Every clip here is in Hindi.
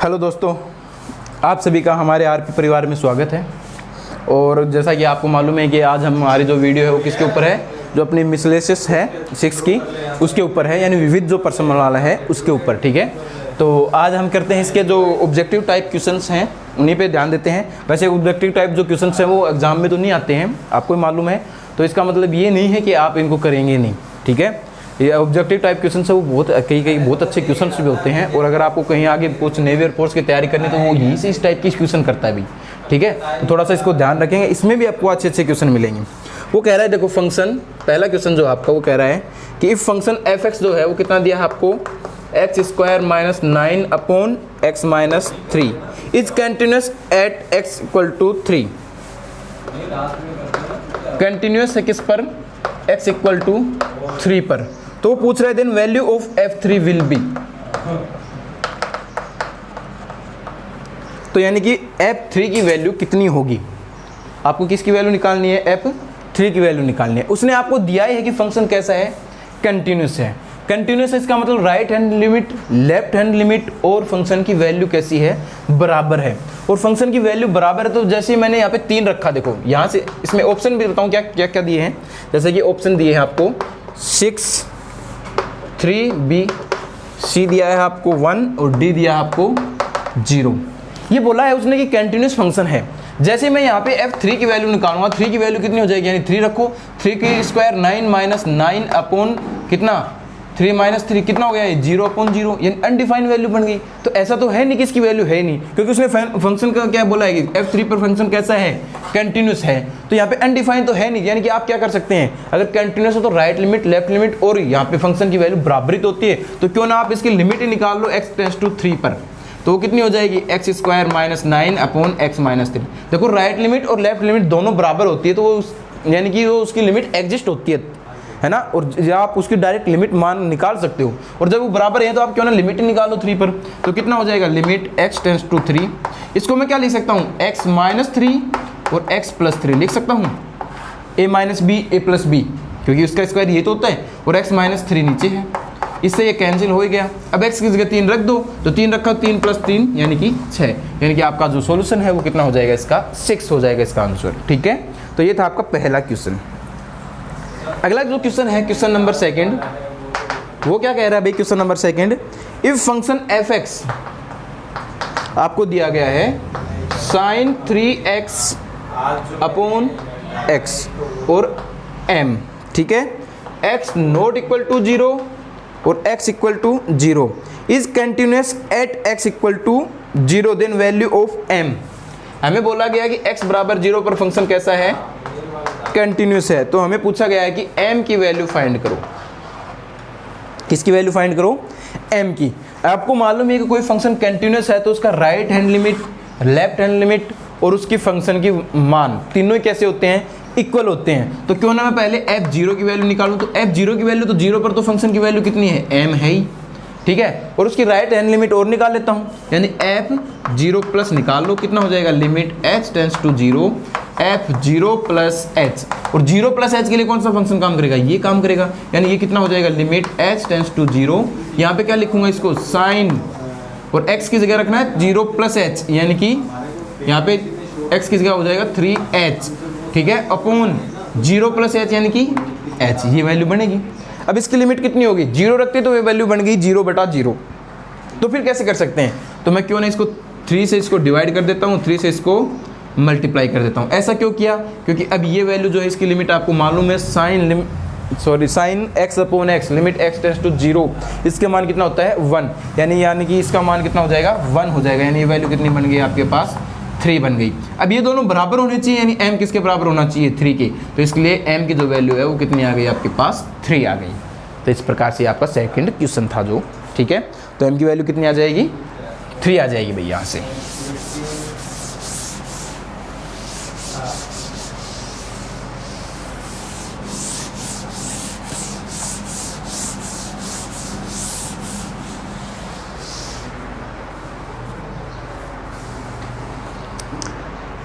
हेलो दोस्तों, आप सभी का हमारे आरपी परिवार में स्वागत है। और जैसा कि आपको मालूम है कि आज हमारी जो वीडियो है वो किसके ऊपर है, जो अपनी मिसलेसियस है 6 की उसके ऊपर है, यानी विविध जो प्रश्न वाला है उसके ऊपर। ठीक है, तो आज हम करते हैं इसके जो ऑब्जेक्टिव टाइप क्वेश्चंस हैं उन्हीं पे ध्यान देते हैं। वैसे ऑब्जेक्टिव टाइप जो क्वेश्चंस हैं वो एग्जाम में तो नहीं आते हैं, आपको मालूम है, तो इसका मतलब ये नहीं है कि आप इनको करेंगे नहीं। ठीक है, ये ऑब्जेक्टिव टाइप क्वेश्चन है वो कई बहुत अच्छे क्वेश्चन भी होते हैं। और अगर आपको कहीं आगे कुछ नेवी एयरफोर्स की तैयारी करनी तो वो यहीं से इस टाइप की क्वेश्चन करता है भी। ठीक है, तो थोड़ा सा इसको ध्यान रखेंगे, इसमें भी आपको अच्छे अच्छे क्वेश्चन मिलेंगे। वो कह रहा है, देखो फंक्शन, पहला क्वेश्चन जो आपका वो कह रहा है कि इफ फंक्शन एफ एक्स जो है वो कितना दिया है आपको, x square minus 9 upon x minus 3 is continuous at x equal to 3। Continuous है किस पर, एक्स इक्वल टू 3 पर। तो पूछ रहे then value of f3 will be, तो यानी कि f3 की वैल्यू कितनी होगी। आपको किसकी वैल्यू निकालनी है, f3 की वैल्यू निकालनी है। उसने आपको दिया है कि फंक्शन कैसा है, कंटिन्यूस है। कंटिन्यूस है इसका मतलब right hand limit, left hand limit और फंक्शन की वैल्यू कैसी है, बराबर है। और फंक्शन की वैल्यू बराबर है तो जैसे मैंने यहाँ पे 3 रखा, देखो यहाँ से इसमें ऑप्शन भी बताऊँ क्या क्या क्या दिए हैं। जैसे कि ऑप्शन दिए हैं आपको 6, 3, B, C दिया है आपको 1 और D दिया है आपको 0। ये बोला है उसने कि कंटिन्यूस फंक्शन है। जैसे मैं यहाँ पे f3 की वैल्यू निकालूंगा, 3 की वैल्यू कितनी हो जाएगी, यानी 3 रखो, 3 की स्क्वायर 9 माइनस 9 अपॉन कितना 3 माइनस 3 कितना हो गया, 0 अपॉन 0, यानी अनडिफाइंड वैल्यू बन गई। तो ऐसा तो है नहीं कि इसकी वैल्यू है नहीं, क्योंकि उसने फंक्शन का क्या बोला है कि f3 पर फंक्शन कैसा है, कंटिन्यूस है। तो यहाँ पे अनडिफाइंड तो है नहीं, यानी कि आप क्या कर सकते हैं, अगर कंटिन्यूस हो तो राइट लिमिट, लेफ्ट लिमिट और यहाँ पे फंक्शन की वैल्यू बराबरित होती है, तो क्यों ना आप इसकी लिमिट ही निकाल लो x टेंड्स टू 3 पर। तो वो कितनी हो जाएगी, x square minus 9 upon x minus 3। देखो राइट लिमिट और लेफ्ट लिमिट दोनों बराबर होती है, तो वो यानी कि वो उसकी लिमिट एग्जिस्ट होती है ना, और आप उसकी डायरेक्ट लिमिट मान निकाल सकते हो। और जब वो बराबर है तो आप क्यों ना लिमिट ही निकालो 3 पर। तो कितना हो जाएगा, लिमिट x टेंड्स टू 3। इसको मैं क्या लिख सकता हूँ, x माइनस 3 और x प्लस 3 लिख सकता हूँ, a minus b a plus b, क्योंकि उसका स्क्वायर ये तो होता है, और x माइनस 3 नीचे है, इससे ये कैंसिल हो गया। अब x की जगह 3 रख दो, तो 3 रखा, 3 प्लस 3 यानी कि 6, यानी कि आपका जो सॉल्यूशन है वो कितना हो जाएगा, इसका 6 हो जाएगा इसका आंसर। ठीक है, तो ये था आपका पहला क्वेश्चन। अगला जो क्वेश्चन है क्वेश्चन नंबर 2, वो क्या कह रहा है भाई, question number 2, if function f x आपको दिया गया है साइन 3x अपॉन एक्स और m, ठीक है, x नॉट इक्वल टू 0 और x equal to 0 is continuous at x equal to 0, then value of m। हमें बोला गया कि x बराबर 0 पर फंक्शन कैसा है, कंटिन्यूस है। तो हमें पूछा गया है कि m की वैल्यू फाइंड करो। किसकी वैल्यू फाइंड करो, m की। आपको मालूम है कि कोई फंक्शन कंटिन्यूस है तो उसका right hand limit, left hand limit और उसकी फंक्शन की मान तीनों ही कैसे होते हैं, इक्वल होते हैं। तो क्यों ना मैं पहले f0 की वैल्यू निकालूं, तो f0 की वैल्यू तो 0 पर तो फंक्शन की वैल्यू कितनी है, m है ही, ठीक है। और उसकी राइट हैंड लिमिट और निकाल लेता हूं, यानी f0 प्लस निकाल लो, कितना हो जाएगा, limit h tends to 0 f0 plus h। और 0 प्लस h के लिए कौन सा फंक्शन काम करेगा, ये काम करेगा, यानी ये कितना हो जाएगा, लिमिट h टेंड्स टू 0। यहाँ पे क्या लिखूंगा इसको, साइन, और x की जगह रखना है 0 प्लस h, यानी कि यहाँ पे x की जगह हो जाएगा 3h, ठीक है, अपॉन 0 प्लस h यानी कि h, ये वैल्यू बनेगी। अब इसकी लिमिट कितनी होगी, 0 रखते तो ये वैल्यू बन गई 0/0। तो फिर कैसे कर सकते हैं, तो मैं क्यों ना इसको 3 से इसको डिवाइड कर देता हूँ, 3 से इसको मल्टीप्लाई कर देता हूँ। ऐसा क्यों किया, क्योंकि अब ये वैल्यू जो है इसकी लिमिट आपको मालूम है, sine x upon x, limit x tends to 0, इसके मान कितना होता है 1, यानी कि इसका मान कितना हो जाएगा, 1 हो जाएगा, यानी ये वैल्यू कितनी बन गई आपके पास, 3 बन गई। अब ये दोनों बराबर होने चाहिए, यानी m किसके बराबर होना चाहिए, 3 के। तो इसके लिए m की जो वैल्यू है वो कितनी आ गई आपके पास, 3 आ गई। तो इस प्रकार से आपका सेकंड क्वेश्चन था जो, ठीक है। तो m की वैल्यू कितनी आ जाएगी, 3 आ जाएगी भाई यहाँ से।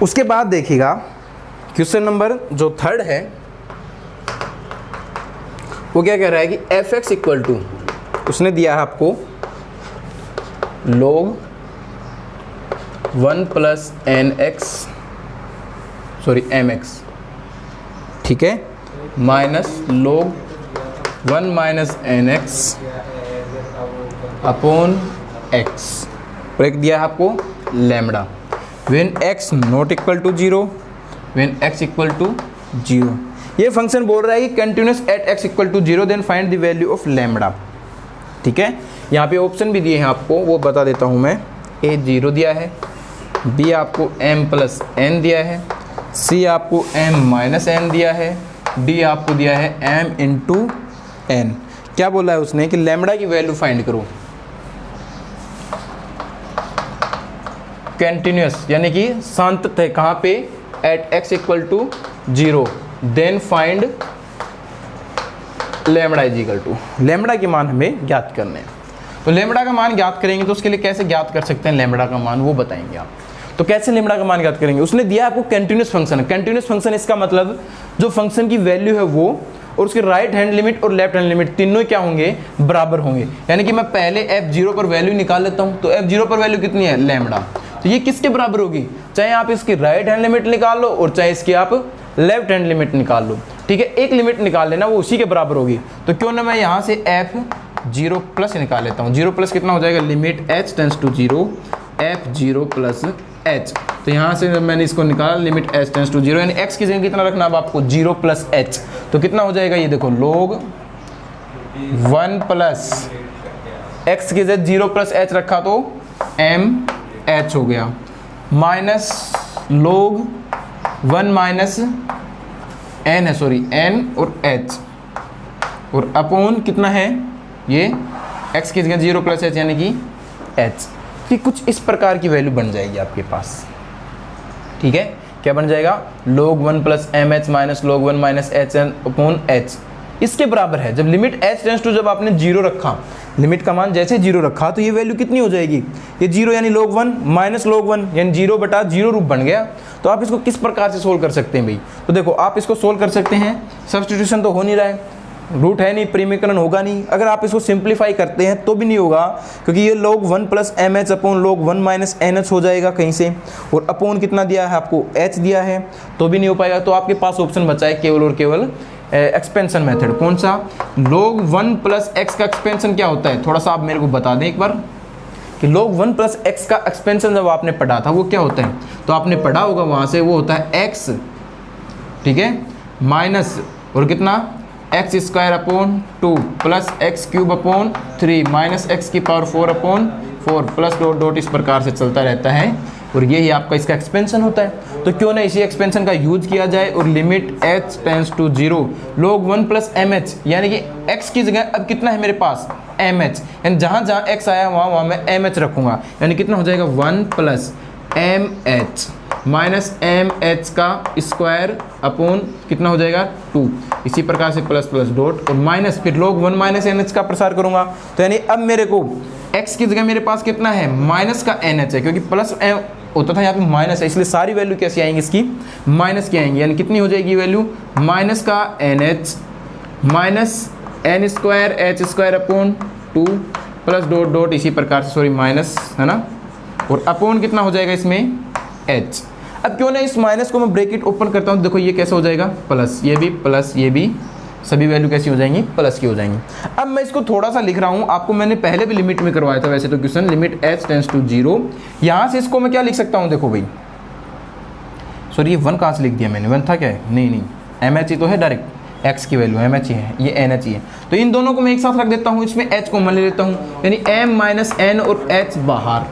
उसके बाद देखिएगा क्वेश्चन नंबर जो 3 है वो क्या कह रहा है कि एफ एक्स इक्वल टू, उसने दिया है आपको log 1 plus n x sorry m x, ठीक है, minus log 1 minus n x upon x, और एक दिया है आपको lambda when x not equal to 0, when x equal to 0। ये फंक्शन बोल रहा है कि continuous at x equal to 0 then find the value of lambda, ठीक है। यहाँ पे ऑप्शन भी दिए हैं आपको, वो बता देता हूँ मैं। a 0 दिया है, b आपको m प्लस n दिया है, c आपको m माइनस n दिया है, d आपको दिया है m इंटू n। क्या बोला है उसने कि लैम्बडा की वैल्यू फाइंड करो कंटिन्यूस यानी कि सातत्य कहाँ पे, at x equal to 0 then find lambda is equal to, lambda के मान हमें ज्ञात करने हैं। तो लैम्बडा का मान ज्ञात करेंगे तो उसके लिए कैसे ज्ञात कर सकते हैं लैम्बडा का मान, वो बताएंगे आप। तो कैसे लैम्बडा का मान ज्ञात करेंगे, उसने दिया आपको कंटिन्यूस फंक्शन है। कंटिन्यूस फंक्शन इसका मतलब जो फंक्शन की वैल्यू है वो और उसके राइट हैंड लिमिट और लेफ्ट हैंड लिमिट तीनों क्या होंगे, बराबर होंगे। यानी कि मैं पहले f0 पर वैल्यू निकाल लेता हूँ, तो f0 पर वैल्यू कितनी है, लैम्बडा, तो ये किसके बराबर होगी, चाहे आप इसकी राइट हैंड लिमिट निकाल लो और चाहे इसकी आप लेफ्ट हैंड लिमिट निकाल लो, ठीक है। एक लिमिट निकाल लेना, वो उसी के बराबर होगी। तो क्यों ना मैं यहाँ से f0 प्लस निकाल लेता हूँ। 0 प्लस कितना हो जाएगा, limit h tends to 0 f0 plus h। तो यहाँ से मैंने इसको निकाला, लिमिट h टेंड्स टू 0, यानी x की जगह कितना रखना अब आपको, 0 प्लस h। तो कितना हो जाएगा, ये देखो log 1 प्लस x की जगह 0 प्लस h रखा तो m h हो गया, माइनस log 1 माइनस n है, सॉरी n और h, और अपॉन कितना है ये x की जगह 0 प्लस h यानी कि h। कि कुछ इस प्रकार की वैल्यू बन जाएगी आपके पास, ठीक है। क्या बन जाएगा, log 1 plus m h minus log 1 minus h n upon h, इसके बराबर है। जब लिमिट h टेंड्स टू, जब आपने 0 रखा, लिमिट का मान जैसे 0 रखा तो ये वैल्यू कितनी हो जाएगी, ये 0 यानी log 1 माइनस log 1 यानी 0 बटा 0 रूप बन गया। तो आप इसको किस प्रकार से सोल्व कर सकते हैं भाई, तो देखो आप इसको सोल्व कर सकते हैं, सब्स्टिट्यूशन तो हो नहीं रहा है, रूट है नहीं, परिमीकरण होगा नहीं। अगर आप इसको सिंप्लीफाई करते हैं तो भी नहीं होगा, क्योंकि ये log 1 plus m h upon log 1 minus n h हो जाएगा कहीं से, और अपॉन कितना दिया है आपको, h दिया है, तो भी नहीं हो पाएगा। तो आपके पास ऑप्शन बचा है केवल और केवल एक्सपेंशन मेथड। कौन सा, log 1 प्लस एक्स का एक्सपेंशन क्या होता है, थोड़ा सा आप मेरे को बता दें एक बार कि log 1 प्लस एक्स का एक्सपेंशन जब आपने पढ़ा था वो क्या होता है, तो आपने पढ़ा होगा वहाँ से, वो होता है x, ठीक है, माइनस और कितना x square upon 2 plus x cube upon 3 minus x की power 4 upon 4 plus dot dot, इस प्रकार से चलता रहता है, और यही आपका इसका एक्सपेंशन होता है। तो क्यों ना इसी एक्सपेंशन का यूज किया जाए, और limit h tends to 0 log 1 plus m h, यानी कि x की जगह अब कितना है मेरे पास, एम एच, यानी जहाँ जहाँ x आया वहाँ मैं एम एच रखूँगा, यानी कितना हो जाएगा 1 plus m h minus m h का स्क्वायर अपॉन कितना हो जाएगा 2, इसी प्रकार से प्लस प्लस डॉट और माइनस, फिर log 1 माइनस एन एच का प्रसार करूँगा। तो यानी अब मेरे को x की जगह मेरे पास कितना है, माइनस का एन एच है, क्योंकि प्लस होता था यहाँ पे माइनस है, इसलिए सारी वैल्यू कैसी आएंगी इसकी, माइनस की आएंगी। यानी कितनी हो जाएगी वैल्यू, माइनस का n h minus n square h square upon 2 plus dot dot, इसी प्रकार से, सॉरी माइनस है ना, और अपॉन कितना हो जाएगा इसमें h। अब क्यों ना इस माइनस को मैं ब्रैकेट ओपन करता हूँ, देखो ये कैसा हो जाएगा, प्लस, ये भी प्लस, ये भी, सभी वैल्यू कैसी हो जाएंगी, प्लस की हो जाएंगी। अब मैं इसको थोड़ा सा लिख रहा हूँ, आपको मैंने पहले भी लिमिट में करवाया था वैसे तो question, limit h tends to 0, यहाँ से इसको मैं क्या लिख सकता हूँ, देखो भाई, सॉरी ये 1 कहाँ से लिख दिया मैंने, 1 था क्या है, नहीं एम एच ही तो है, डायरेक्ट x की वैल्यू एम एच ही है, ये एन एच ही है। तो इन दोनों को मैं एक साथ रख देता हूँ, इसमें h को मैं ले लेता हूँ, यानी m माइनस एन और h बाहर,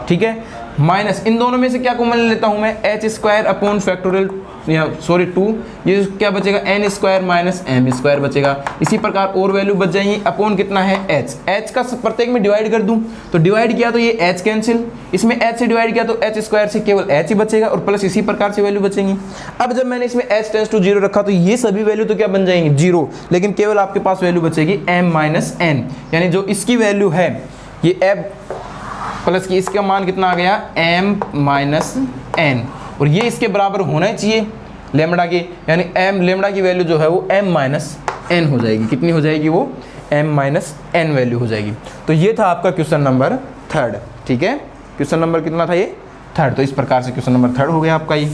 ठीक है, माइनस इन दोनों में से क्या कॉमन ले लेता हूँ मैं, एच स्क्वायर अपॉन फैक्टोरियल, या सॉरी 2, ये क्या बचेगा, n square minus m square बचेगा। इसी प्रकार और वैल्यू बच जाएंगी, अपॉन कितना है एच, एच का प्रत्येक में डिवाइड कर दूं, तो डिवाइड किया तो ये एच कैंसिल, इसमें एच से डिवाइड किया तो एच स्क्वायर से केवल एच ही बचेगा, और प्लस इसी प्रकार से वैल्यू बचेंगी। अब जब मैंने इसमें एच टेंड्स टू 0 रखा तो ये सभी वैल्यू तो क्या बन जाएंगी, 0, लेकिन केवल आपके पास वैल्यू बचेगी एम माइनस एन, यानी जो इसकी वैल्यू है ये एम प्लस की, इसका मान कितना आ गया, m माइनस एन, और ये इसके बराबर होना ही चाहिए लेमड़ा के, यानी m लेमड़ा की वैल्यू जो है वो m माइनस एन हो जाएगी। कितनी हो जाएगी वो, m माइनस एन वैल्यू हो जाएगी। तो ये था आपका क्वेश्चन नंबर 3, ठीक है, क्वेश्चन नंबर कितना था ये थर्ड। तो इस प्रकार से क्वेश्चन नंबर थर्ड हो गया आपका ये।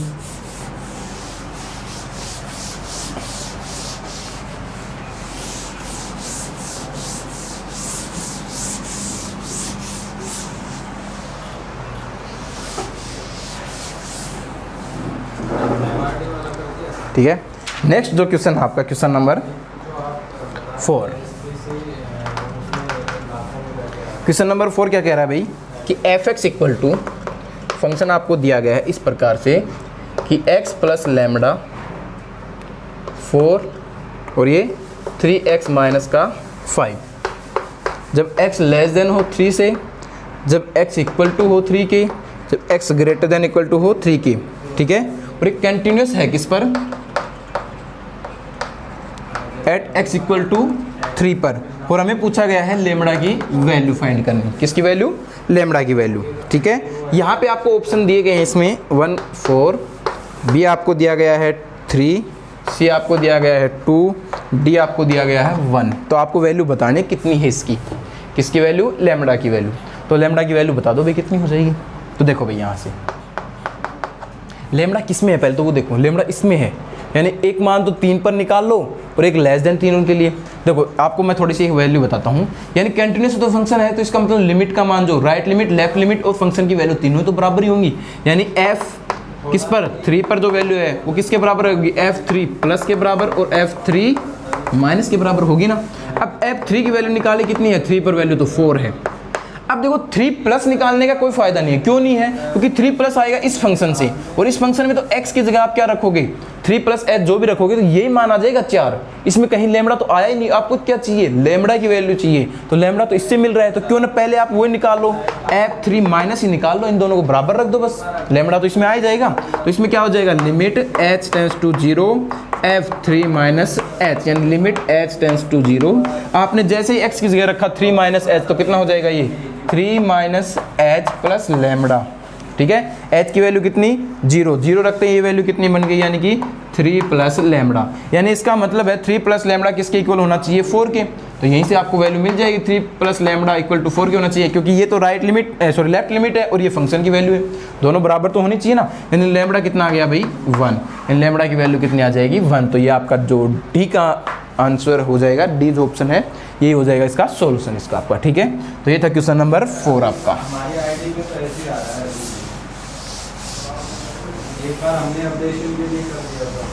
ठीक है, नेक्स्ट जो क्वेश्चन है आपका क्वेश्चन नंबर 4। क्वेश्चन नंबर 4 क्या कह रहा है भाई कि f x equal to, function आपको दिया गया है इस प्रकार से कि x प्लस लैम्डा 4 और ये 3x माइनस का 5, जब x लेस देन हो 3 से, जब x इक्वल टू हो 3 के, जब x greater than equal to हो 3 के। ठीक है, और ये कंटिन्यूस है किस पर, एट x इक्वल टू 3 पर, और हमें पूछा गया है लेमड़ा की वैल्यू फाइंड करनी। किसकी वैल्यू, लेमड़ा की वैल्यू। ठीक है, यहाँ पे आपको ऑप्शन दिए गए हैं इसमें 1 4, बी आपको दिया गया है 3, सी आपको दिया गया है 2, डी आपको दिया गया है 1। तो आपको वैल्यू बतानी कितनी है इसकी, किसकी वैल्यू, लेमड़ा की वैल्यू। तो लेमड़ा की वैल्यू बता दो भाई कितनी हो जाएगी। तो देखो भाई यहाँ से लेमड़ा किस में है, पहले तो वो देखो, लेमड़ा इसमें है, यानी एक मान तो 3 पर निकाल लो और एक लेस देन 3 उनके लिए। देखो आपको मैं थोड़ी सी एक वैल्यू बताता हूँ, यानी कंटिन्यूस तो फंक्शन है, तो इसका मतलब लिमिट का मान जो राइट लिमिट, लेफ्ट लिमिट और फंक्शन की वैल्यू तीनों तो बराबर ही होंगी। यानी f किस पर, 3 पर जो वैल्यू है वो किसके बराबर होगी, f3 प्लस के बराबर और f3 माइनस के बराबर होगी ना। अब f3 की वैल्यू निकाले कितनी है, 3 पर वैल्यू तो 4 है। अब देखो 3 प्लस निकालने का कोई फायदा नहीं है, क्यों नहीं है, क्योंकि 3 प्लस आएगा इस फंक्शन से, और इस फंक्शन में तो x की जगह आप क्या रखोगे, 3 प्लस h जो भी रखोगे तो यही मान आ जाएगा 4। इसमें कहीं लेमड़ा तो आया ही नहीं। आपको क्या चाहिए, लेमड़ा की वैल्यू चाहिए, तो लेमड़ा तो इससे मिल रहा है, तो क्यों ना पहले आप वो निकाल लो, f3 माइनस ही निकाल लो, इन दोनों को बराबर रख दो बस, लेमड़ा तो इसमें आ ही जाएगा। तो इसमें क्या हो जाएगा, limit h tends to 0 f3 minus h, यानी लिमिट h टेंड्स टू 0। आपने जैसे ही x की जगह रखा 3 माइनस h, तो कितना हो जाएगा ये 3 माइनस एच प्लस लैम्बडा। ठीक है, h की वैल्यू कितनी, 0 0 रखते हैं, ये वैल्यू कितनी बन गई, यानी कि 3 प्लस लैम्बडा। यानी इसका मतलब है 3 प्लस लैम्बडा किसके इक्वल होना चाहिए, 4 के। तो यहीं से आपको वैल्यू मिल जाएगी 3 प्लस लैम्बडा इक्वल टू 4 के होना चाहिए, क्योंकि ये तो right limit sorry left limit है और ये फंक्शन की वैल्यू है, दोनों बराबर तो होनी चाहिए ना। यानी लैम्बडा कितना आ गया भाई 1, यानी लैम्बडा की वैल्यू कितनी आ जाएगी 1। तो ये आपका जो डी का आंसर हो जाएगा, डी जो ऑप्शन है यही हो जाएगा इसका सॉल्यूशन इसका आपका। ठीक है, तो ये था क्वेश्चन नंबर 4 आपका। हमारी आईडी पे तो ऐसे ही आ रहा है, एक बार हमने अपडेशन भी नहीं कर दिया था।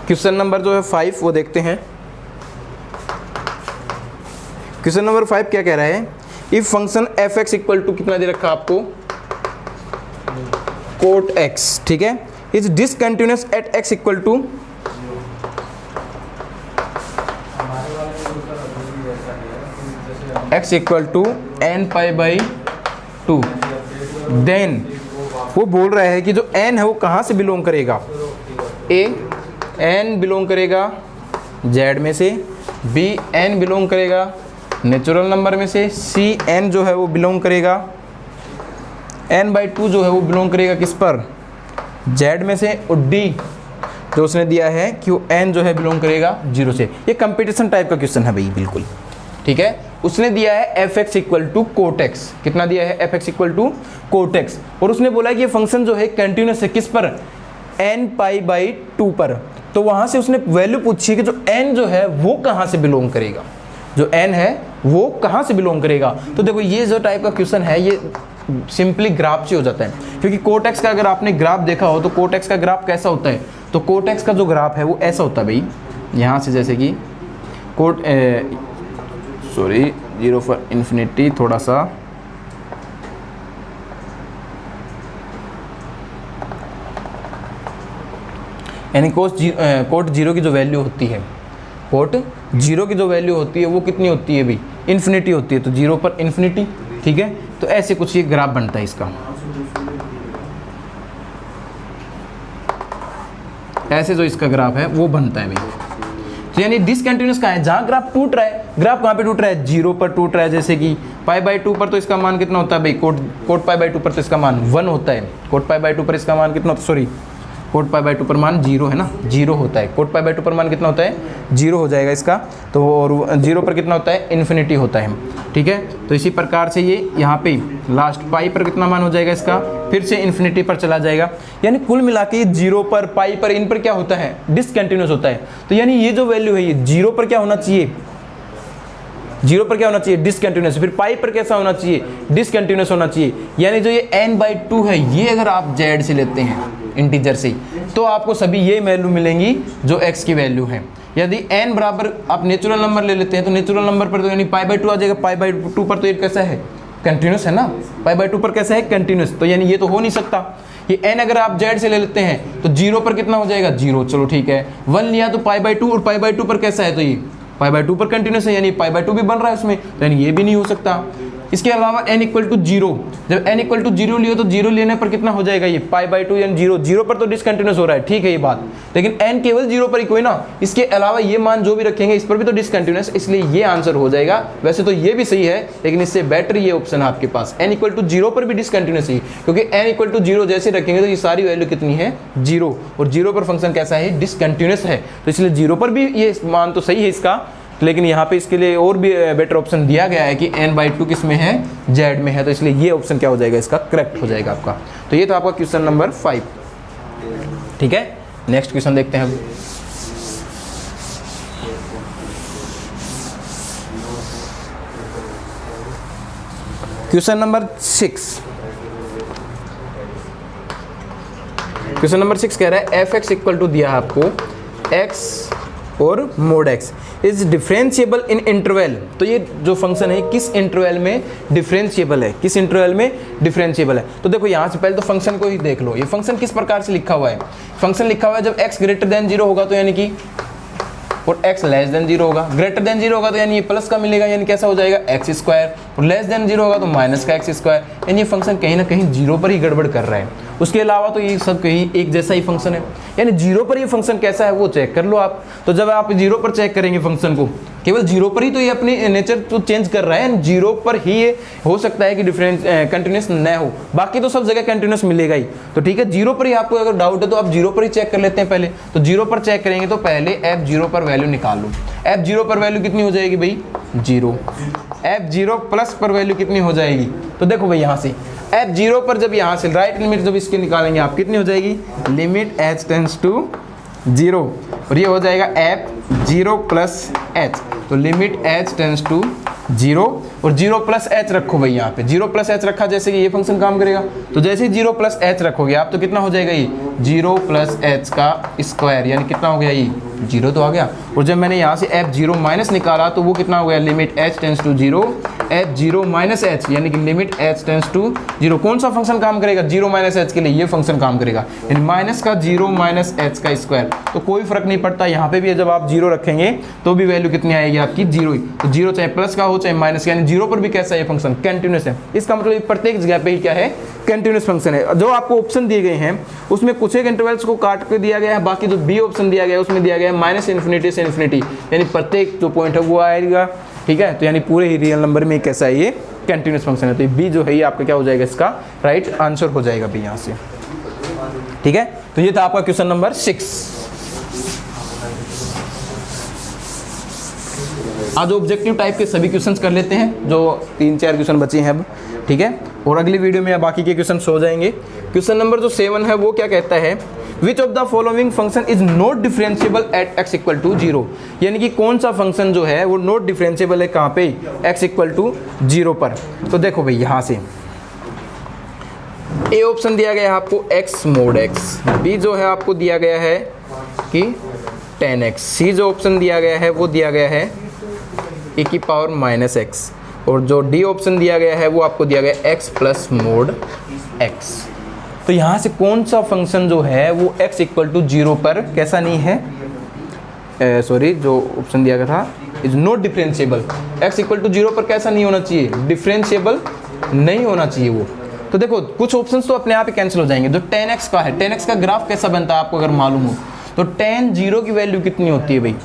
क्वेश्चन नंबर जो है 5 वो देखते हैं। क्वेश्चन नंबर 5 क्या कह रहा है, if function f x equal to कितना दे रखा आपको, कोट एक्स। ठीक है, is discontinuous at x equal to, x equal to n pi by 2। Then वो बोल रहा है कि जो n है वो कहाँ से बिलोंग करेगा, a n बिलोंग करेगा z में से, b n बिलोंग करेगा नेचुरल नंबर में से, c n जो है वो बिलोंग करेगा n बाई 2 जो है वो बिलोंग करेगा किस पर, z में से, और d जो उसने दिया है कि वो n जो है बिलोंग करेगा 0 से। ये कंपटीशन टाइप का क्वेश्चन है भाई बिल्कुल। ठीक है, उसने दिया है f x equal to cot x, कितना दिया है, f x equal to cot x, और उसने बोला कि ये फंक्शन जो है कंटिन्यूस है किस पर, एन पाई बाई 2 पर। तो वहां से उसने वैल्यू पूछी है कि जो एन जो है वो कहाँ से बिलोंग करेगा, जो एन है वो कहाँ से बिलोंग करेगा। तो देखो ये जो टाइप का क्वेश्चन है ये सिंपली ग्राफ से हो जाता है, क्योंकि कोट एक्स का अगर आपने ग्राफ देखा हो तो कोट एक्स का ग्राफ कैसा होता है, तो कोट एक्स का जो ग्राफ है वो ऐसा होता है भाई, यहाँ से जैसे कि कोट सॉरी 0 फॉर इन्फिनिटी, थोड़ा सा यानी कोट 0 की जो वैल्यू होती है, कोट 0 की जो वैल्यू होती है वो कितनी होती है भाई, इन्फिनिटी होती है, तो 0 पर इन्फिनिटी। ठीक है, तो ऐसे कुछ ये ग्राफ बनता है इसका, ऐसे जो इसका ग्राफ है वो बनता है भाई। तो यानी डिसकंटिन्यूअस कहाँ है, जहाँ ग्राफ टूट रहा है, ग्राफ कहाँ पे टूट रहा है, 0 पर टूट रहा है, जैसे कि पाई बाई 2 पर तो इसका मान कितना होता है भाई, कोट पाई बाई 2 पर तो इसका मान 1 होता है, कोट पाई बाई 2 पर इसका मान कितना होता है, सॉरी कोट पाई बाई 2 पर मान 0 है ना, 0 होता है। कोट पाई बाई 2 पर मान कितना होता है, 0 हो जाएगा इसका। तो और 0 पर कितना होता है, इन्फिनिटी होता है, ठीक है। तो इसी प्रकार से ये यहाँ पे लास्ट पाई पर कितना मान हो जाएगा इसका, फिर से इन्फिनिटी पर चला जाएगा। यानी कुल मिला के 0 पर, पाई पर, इन पर क्या होता है, डिसकंटिन्यूस होता है। तो यानी ये जो वैल्यू है ये 0 पर क्या होना चाहिए, 0 पर क्या होना चाहिए, डिसकंटिन्यूस। फिर पाई पर कैसा होना चाहिए, डिसकंटिन्यूस होना चाहिए। यानी जो ये n/2 है, ये अगर आप z से लेते हैं इंटीजर से, तो आपको सभी ये वैल्यू मिलेंगी जो x की वैल्यू है। यदि n बराबर आप नेचुरल नंबर ले लेते हैं तो नेचुरल नंबर पर तो यानी π/2 आ जाएगा। π/2 पर तो ये कैसा है, कंटिन्यूस है ना, π/2 पर कैसा है, कंटिन्यूस। तो यानी ये तो हो नहीं सकता। ये n अगर आप z से ले लेते हैं तो 0 पर कितना हो जाएगा, 0, चलो ठीक है। 1 लिया तो π/2, और π/2 पर कैसा है, तो ये π/2 पर कंटिन्यूस है, यानी π/2 भी बन रहा है उसमें, तो यानी ये भी नहीं हो सकता। इसके अलावा n = 0, जब n = 0 लियो तो 0 लेने पर कितना हो जाएगा, ये π/2 यानी 0, 0 पर तो डिसकंटिन्यूस हो रहा है, ठीक है ये बात। लेकिन n केवल 0 पर ही कोई ना, इसके अलावा ये मान जो भी रखेंगे इस पर भी तो डिसकंटिन्यूस, इसलिए ये आंसर हो जाएगा। वैसे तो ये भी सही है, लेकिन इससे बेटर ये ऑप्शन है आपके पास, n = 0 पर भी डिसकंटिन्यूस ही, क्योंकि n = 0 जैसे रखेंगे तो ये सारी वैल्यू कितनी है, 0, और 0 पर फंक्शन कैसा है, डिसकंटिन्यूस है। तो इसलिए 0 पर भी ये मान तो सही है इसका, लेकिन यहाँ पे इसके लिए और भी बेटर ऑप्शन दिया गया है कि n/2 किस में है, z में है। तो इसलिए ये ऑप्शन क्या हो जाएगा, इसका करेक्ट हो जाएगा आपका। तो ये तो आपका क्वेश्चन नंबर 5, ठीक है। नेक्स्ट क्वेश्चन देखते हैं। क्वेश्चन नंबर 6, क्वेश्चन नंबर 6 कह रहा है f(x) = दिया है आपको x और mod x is differentiable in interval. तो ये जो फंक्शन है किस इंटरवल में डिफरेंशिएबल है, किस इंटरवल में डिफरेंशिएबल है। तो देखो यहाँ से पहले तो फंक्शन को ही देख लो, ये फंक्शन किस प्रकार से लिखा हुआ है। फंक्शन लिखा हुआ है जब x > 0 होगा तो यानी कि, और x < 0 होगा, ग्रेटर देन 0 होगा तो यानी ये प्लस का मिलेगा, यानी कैसा हो जाएगा, x², और लेस देन 0 होगा तो माइनस का x²। यानी ये फंक्शन कहीं ना कहीं 0 पर ही गड़बड़ कर रहा है। उसके अलावा तो ये सब कहीं एक जैसा ही फंक्शन है, यानी 0 पर ये फंक्शन कैसा है वो चेक कर लो आप। तो जब आप 0 पर चेक करेंगे फंक्शन को, केवल 0 पर ही तो ये अपनी नेचर तो चेंज कर रहा है, 0 पर ही ये हो सकता है कि डिफरेंस कंटिन्यूस न हो, बाकी तो सब जगह कंटिन्यूस मिलेगा ही। तो ठीक है, 0 पर ही आपको अगर डाउट है तो आप 0 पर ही चेक कर लेते हैं पहले। तो 0 पर चेक करेंगे तो पहले f0 पर वैल्यू निकाल लो। f0 पर वैल्यू कितनी हो जाएगी भाई, 0। f0 प्लस पर वैल्यू कितनी हो जाएगी, तो देखो भाई यहाँ से f0 पर जब यहाँ से राइट लिमिट जब इसके निकालेंगे आप, कितनी हो जाएगी, लिमिट h टेंड्स टू 0, और ये हो जाएगा f0 प्लस h। तो लिमिट h टेंड्स टू 0, और 0 प्लस h रखो भाई यहाँ पे, 0 प्लस h रखा जैसे कि ये फंक्शन काम करेगा। तो जैसे ही 0 प्लस h रखोगे आप तो कितना हो जाएगा, ये 0 प्लस h का स्क्वायर, यानी कितना हो गया, ये 0 तो आ गया। और जब मैंने यहाँ से f0 माइनस निकाला तो वो कितना हो गया, limit h tends to 0, f0 minus h, यानी कि लिमिट h टेंड्स टू 0। कौन सा फंक्शन काम करेगा, 0 माइनस h के लिए ये फंक्शन काम करेगा, यानी माइनस का 0 माइनस h का स्क्वायर। तो कोई फर्क नहीं पड़ता, यहाँ पे भी जब आप 0 रखेंगे तो भी वैल्यू कितनी आएगी आपकी, 0 ही। तो 0 चाहे प्लस का हो चाहे माइनस का, यानी 0 पर भी कैसा है ये फंक्शन, कंटिन्यूस है। इसका मतलब प्रत्येक जगह पे ही क्या है, कंटिन्यूस फंक्शन है। जो आपको ऑप्शन दिए गए हैं उसमें कुछ एक इंटरवल्स को काट के दिया गया है, बाकी जो बी ऑप्शन दिया गया है उसमें दिया गया है -∞ से ∞, यानी प्रत्येक जो पॉइंट है वो आएगा, ठीक है। तो यानी पूरे ही रियल नंबर में कैसा है, ये कंटिन्यूस फंक्शन है। तो बी जो है ये आपका क्या हो जाएगा, इसका राइट आंसर हो जाएगा बी यहाँ से, ठीक है। तो ये था आपका क्वेश्चन नंबर 6। आज ऑब्जेक्टिव टाइप के सभी क्वेश्चंस कर लेते हैं, जो 3-4 क्वेश्चन बचे हैं अब, ठीक है। और अगली वीडियो में बाकी के क्वेश्चन हो जाएंगे। क्वेश्चन नंबर जो 7 है वो क्या कहता है, which of the following function is not differentiable at x = 0, यानी कि कौन सा फंक्शन जो है वो नॉट डिफरेंशिएबल है कहाँ पे, x = 0 पर। तो देखो भाई यहाँ से ए ऑप्शन दिया गया है आपको x mod x, बी जो है आपको दिया गया है कि 10x, सी जो ऑप्शन दिया गया है वो दिया गया है e⁻⁻x, और जो डी ऑप्शन दिया गया है वो आपको दिया गया x + mod x। तो यहाँ से कौन सा फंक्शन जो है वो x = 0 पर कैसा नहीं है, सॉरी जो ऑप्शन दिया गया था इज नॉट डिफरेंशिएबल, x = 0 पर कैसा नहीं होना चाहिए, डिफरेंशिएबल नहीं होना चाहिए वो। तो देखो कुछ ऑप्शंस तो अपने आप ही कैंसिल हो जाएंगे। जो 10x का है, 10x का ग्राफ कैसा बनता है आपको अगर मालूम हो तो tan 0 की वैल्यू कितनी होती है भाई,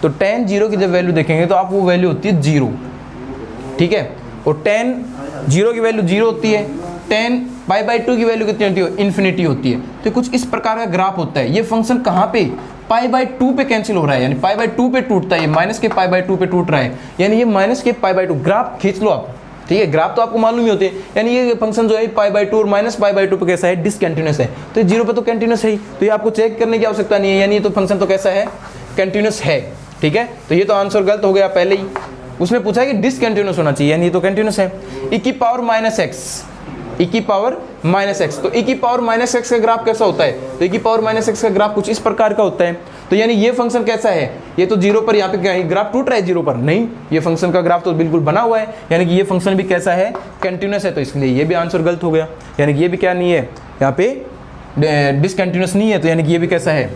तो tan 0 की जब वैल्यू देखेंगे तो आप वो वैल्यू होती है 0, ठीक है। और tan 0 की वैल्यू 0 होती है, tan π/2 की वैल्यू कितनी होती है, इन्फिनिटी होती है। तो कुछ इस प्रकार का ग्राफ होता है। ये फंक्शन कहाँ पे, π/2 पे कैंसिल हो रहा है, यानी π/2 पे टूटता है, ये माइनस के π/2 पे टूट रहा है, यानी ये माइनस के π/2। ग्राफ खींच लो आप, ठीक है, ग्राफ तो आपको मालूम ही होते हैं, यानी ये फंक्शन जो है π/2 और माइनस π/2 पे कैसा है, डिसकंटिन्यूस है। तो ये 0 पे तो कंटिन्यूस है ही, तो ये आपको चेक करने की आवश्यकता नहीं है, यानी ये तो फंक्शन तो कैसा है, कंटिन्यूस है, ठीक है। तो ये तो आंसर गलत हो गया पहले ही, उसने पूछा है कि डिसकंटिन्यूस होना चाहिए, यानी ये तो कंटिन्यूस है। e की पावर माइनस एक्स, e की पावर माइनस एक्स, तो e की पावर माइनस एक्स का ग्राफ कैसा होता है, तो e की पावर माइनस एक्स का ग्राफ कुछ इस प्रकार का होता है। तो यानी ये फंक्शन कैसा है, ये तो 0 पर यहाँ पे क्या है, ग्राफ टूट रहा है 0 पर, नहीं, ये फंक्शन का ग्राफ तो बिल्कुल बना हुआ है, यानी कि ये फंक्शन भी कैसा है, कंटिन्यूस है। तो इसलिए ये भी आंसर गलत हो गया, यानी कि ये भी क्या नहीं है, यहाँ पे डिसकंटिन्यूस नहीं है, तो यानी कि ये भी कैसा है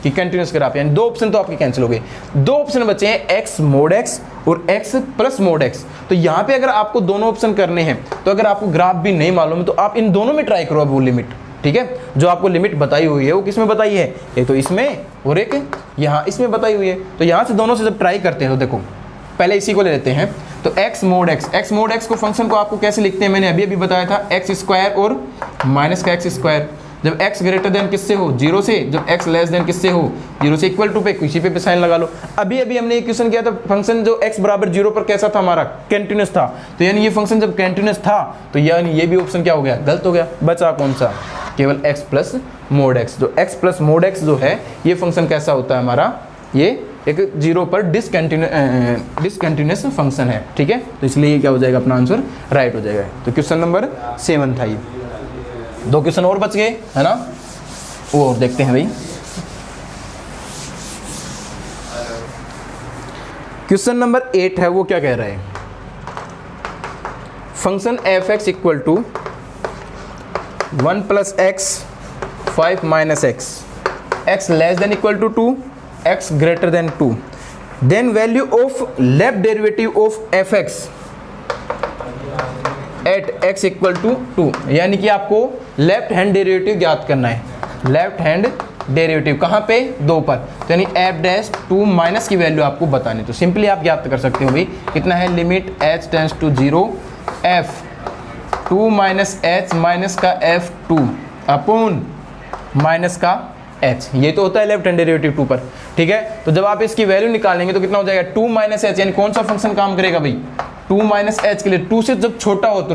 कि कंटिन्यूस ग्राफ, यानी 2 ऑप्शन तो आपके कैंसिल हो गए। 2 ऑप्शन बचे हैं, x mod x और x प्लस mod x। तो यहाँ पे अगर आपको दोनों ऑप्शन करने हैं, तो अगर आपको ग्राफ भी नहीं मालूम है तो आप इन दोनों में ट्राई करो अब वो लिमिट, ठीक है, जो आपको लिमिट बताई हुई है वो किस में बताई है, एक तो इसमें और एक यहाँ इसमें बताई हुई है। तो यहाँ से दोनों से जब ट्राई करते हैं तो देखो पहले इसी को ले लेते हैं, तो x mod x को फंक्शन को आपको कैसे लिखते हैं, मैंने अभी बताया था, x स्क्वायर और माइनस का x स्क्वायर। जब x ग्रेटर देन किससे हो, 0 से, जब x लेस देन किससे हो, 0 से इक्वल टू पे, किसी पे साइन लगा लो। अभी हमने एक क्वेश्चन किया था, फंक्शन जो x बराबर 0 पर कैसा था हमारा, कंटिन्यूस था। तो यानी ये फंक्शन जब कंटिन्यूस था तो यानी ये भी ऑप्शन क्या हो गया, गलत हो गया। बचा कौन सा, केवल x प्लस mod x। जो x प्लस mod x जो है ये फंक्शन कैसा होता है हमारा, ये एक 0 पर डिसकंटिन्यूस फंक्शन है, ठीक है। तो इसलिए ये क्या हो जाएगा, अपना आंसर राइट हो जाएगा। तो क्वेश्चन नंबर 7 था ये। 2 क्वेश्चन और बच गए, है ना, वो और देखते हैं भाई। क्वेश्चन नंबर 8 है, वो क्या कह रहा है, function f(x) equal to 1 plus x 5 minus x, x less than equal to 2, x greater than 2, then value of left derivative of f(x) at x equal to 2। यानी कि आपको लेफ्ट हैंड डेरिवेटिव ज्ञात करना है, लेफ्ट हैंड डेरिवेटिव कहाँ पे, 2 पर। तो यानी f'(2) माइनस की वैल्यू आपको बतानी, तो सिंपली आप ज्ञात कर सकते हो भाई, कितना है, limit h tends to 0 f(2 minus h) minus का f(2) अपॉन माइनस का h, ये तो होता है लेफ्ट हैंड डेरिवेटिव 2 पर, ठीक है। तो जब आप इसकी वैल्यू निकालेंगे तो कितना हो जाएगा, 2 माइनस h, यानी कौन सा फंक्शन काम करेगा भाई, 2 माइनस एच के लिए, 2 से जब छोटा हो तो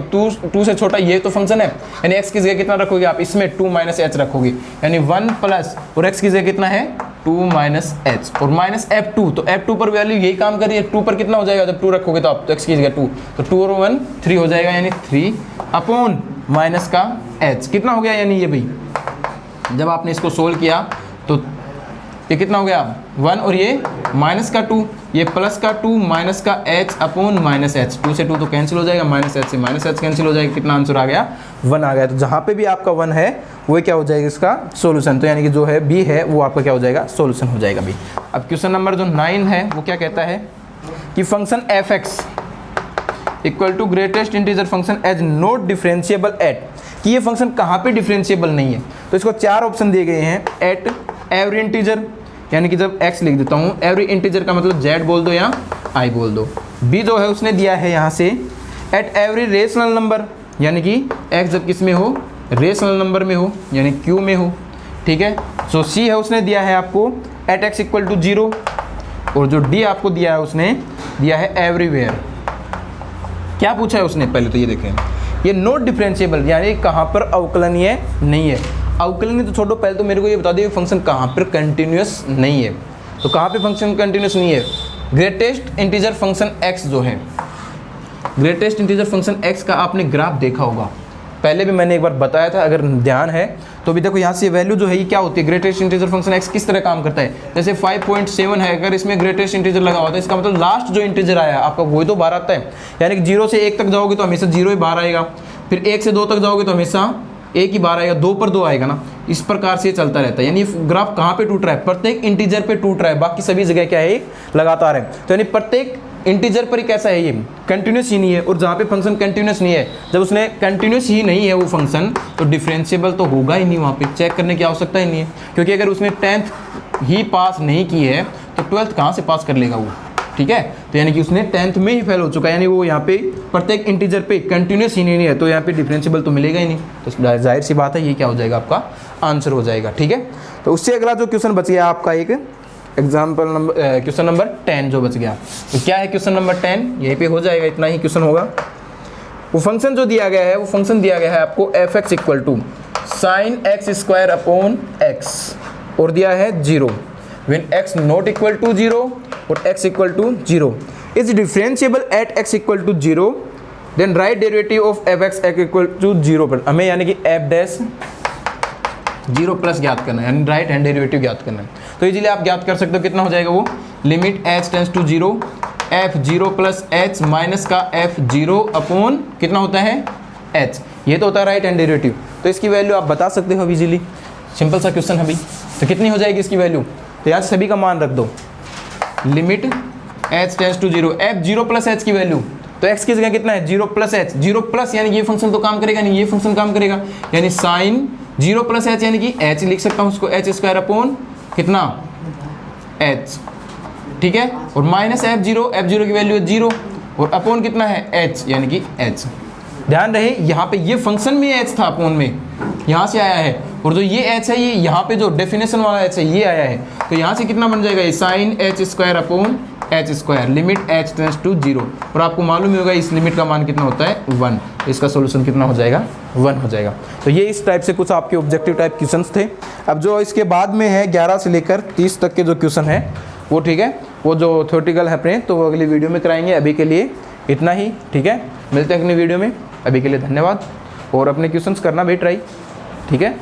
2 से छोटा ये तो फंक्शन है, यानी x की जगह कितना रखोगे आप, इसमें 2 माइनस एच रखोगे, यानी 1 प्लस और x की जगह कितना है, 2 माइनस एच और माइनस f(2), तो f(2) पर वैल्यू यही काम कर रही है, 2 पर कितना हो जाएगा, जब 2 रखोगे तो आप, तो x की जगह 2, तो 2 और 1 3 हो जाएगा, यानी 3 अपॉन माइनस का h, कितना हो गया, यानी ये भाई जब आपने इसको सोल्व किया तो ये कितना हो गया, 1 और ये माइनस का 2, ये प्लस का 2 माइनस का h अपॉन माइनस h, 2 से 2 तो कैंसिल हो जाएगा, माइनस h से माइनस h कैंसिल हो जाएगा, कितना आंसर आ गया, 1 आ गया। तो जहाँ पे भी आपका 1 है वो क्या हो जाएगा, इसका सॉल्यूशन, तो यानी कि जो है b है वो आपका क्या हो जाएगा, सॉल्यूशन हो जाएगा भी। अब क्वेश्चन नंबर जो 9 है वो क्या कहता है कि function f(x) equal to greatest integer function is not differentiable at, कि ये फंक्शन कहाँ पे डिफरेंशिएबल नहीं है। तो इसको 4 ऑप्शन दिए गए हैं, एट एवरी इंटीजर, यानी कि जब x लिख देता हूँ, एवरी इंटीजर का मतलब z बोल दो या i बोल दो। b जो है उसने दिया है यहाँ से एट एवरी रेशनल नंबर, यानी कि x जब किस में हो, रेशनल नंबर में हो, यानी q में हो, ठीक है। सो c है उसने दिया है आपको एट x इक्वल टू 0, और जो d आपको दिया है उसने दिया है एवरीवेयर। क्या पूछा है उसने, पहले तो ये देखें, ये नॉट डिफरेंशिएबल, यानी कहाँ पर अवकलनीय नहीं है। अवकलनीय तो छोड़ो, पहले तो मेरे को ये बता दिए फंक्शन कहाँ पर कंटिन्यूस नहीं है। तो कहाँ पे फंक्शन कंटिन्यूस नहीं है, ग्रेटेस्ट इंटीजर फंक्शन x जो है, ग्रेटेस्ट इंटीजर फंक्शन x का आपने ग्राफ देखा होगा, पहले भी मैंने एक बार बताया था, अगर ध्यान है तो भी देखो यहाँ से वैल्यू जो है ये क्या होती है, ग्रेटेस्ट इंटीजर फंक्शन x किस तरह काम करता है। जैसे 5.7 है, अगर इसमें ग्रेटेस्ट इंटीजर लगा हुआ था, इसका मतलब लास्ट जो इंटीजर आया आपका वही तो बाहर आता है, यानी कि 0 से 1 तक जाओगे तो हमेशा 0 ही बाहर आएगा, फिर 1 से 2 तक जाओगे तो हमेशा 1 ही बाहर आएगा, 2 पर 2 आएगा ना, इस प्रकार से चलता रहता है। यानी ग्राफ कहाँ पे टूट रहा है, प्रत्येक इंटीजर पे टूट रहा है, बाकी सभी जगह क्या है लगातार है। तो यानी प्रत्येक इंटीजर पर ही कैसा है, ये कंटिन्यूस ही नहीं है, और जहाँ पे फंक्शन कंटिन्यूस नहीं है, जब उसने कंटिन्यूस ही नहीं है वो फंक्शन, तो डिफरेंशिएबल तो होगा ही नहीं, वहाँ पे चेक करने की आवश्यकता ही नहीं है, क्योंकि अगर उसने 10th ही पास नहीं की है तो 12th कहाँ से पास कर लेगा वो, ठीक है। तो यानी कि उसने 10th में ही फेल हो चुका है, यानी वो यहाँ पे प्रत्येक इंटीजर पे कंटिन्यूस ही नहीं है, तो यहाँ पे डिफरेंशिएबल तो मिलेगा ही नहीं। तो जाहिर सी बात है ये क्या हो जाएगा, आपका आंसर हो जाएगा, ठीक है। तो उससे अगला जो क्वेश्चन बच गया आपका एक एग्जाम्पल नंबर क्वेश्चन नंबर 10 जो बच गया, तो क्या है क्वेश्चन नंबर 10, यहीं पे हो जाएगा, इतना ही क्वेश्चन होगा। वो फंक्शन जो दिया गया है, वो फंक्शन दिया गया है आपको f(x) equal to sine x square upon x और दिया है 0 when x not equal to 0 और x equal to 0 is differentiable at x equal to 0 then right derivative of f(x) equal to 0 पर हमें यानी कि f डैश 0 प्लस ज्ञात करना है, यानी राइट हैंड डेरिवेटिव ज्ञात करना है। तो इजीली आप ज्ञात कर सकते हो, कितना हो जाएगा वो, limit h tends to 0 f0 plus h minus का f0 अपॉन कितना होता है h, ये तो होता है राइट हैंड डेरिवेटिव। तो इसकी वैल्यू आप बता सकते हो इजीली, सिंपल सा क्वेश्चन है भाई। तो कितनी हो जाएगी इसकी वैल्यू, तो यहाँ सभी का मान रख दो, limit h tends to 0 f0 plus h की वैल्यू, तो x की जगह कितना है 0 प्लस h, 0 प्लस यानी ये फंक्शन तो काम करेगा नहीं, ये फंक्शन काम करेगा, यानी साइन 0 प्लस h यानी कि h लिख सकता हूँ उसको h स्क्वायर अपॉन कितना h, ठीक है, और माइनस f0 की वैल्यू है 0 और अपॉन कितना है h यानी कि h। ध्यान रहे यहाँ पे ये फंक्शन में h था अपॉन में, यहाँ से आया है, और जो ये h है ये यहाँ पे जो डेफिनेशन वाला h है ये आया है, तो यहाँ से कितना बन जाएगा ये sine h square upon h square, limit h tends to 0, और आपको मालूम ही होगा इस लिमिट का मान कितना होता है 1, तो इसका सोल्यूशन कितना हो जाएगा 1 हो जाएगा। तो ये इस टाइप से कुछ आपके ऑब्जेक्टिव टाइप क्वेश्चंस थे। अब जो इसके बाद में है 11 से लेकर 30 तक के जो क्वेश्चन है वो, ठीक है, वो जो थ्योरेटिकल है अपने, तो वो अगली वीडियो में कराएंगे। अभी के लिए इतना ही, ठीक है, मिलते हैं अगली वीडियो में। अभी के लिए धन्यवाद, और अपने क्वेश्चंस करना भी ट्राई, ठीक है।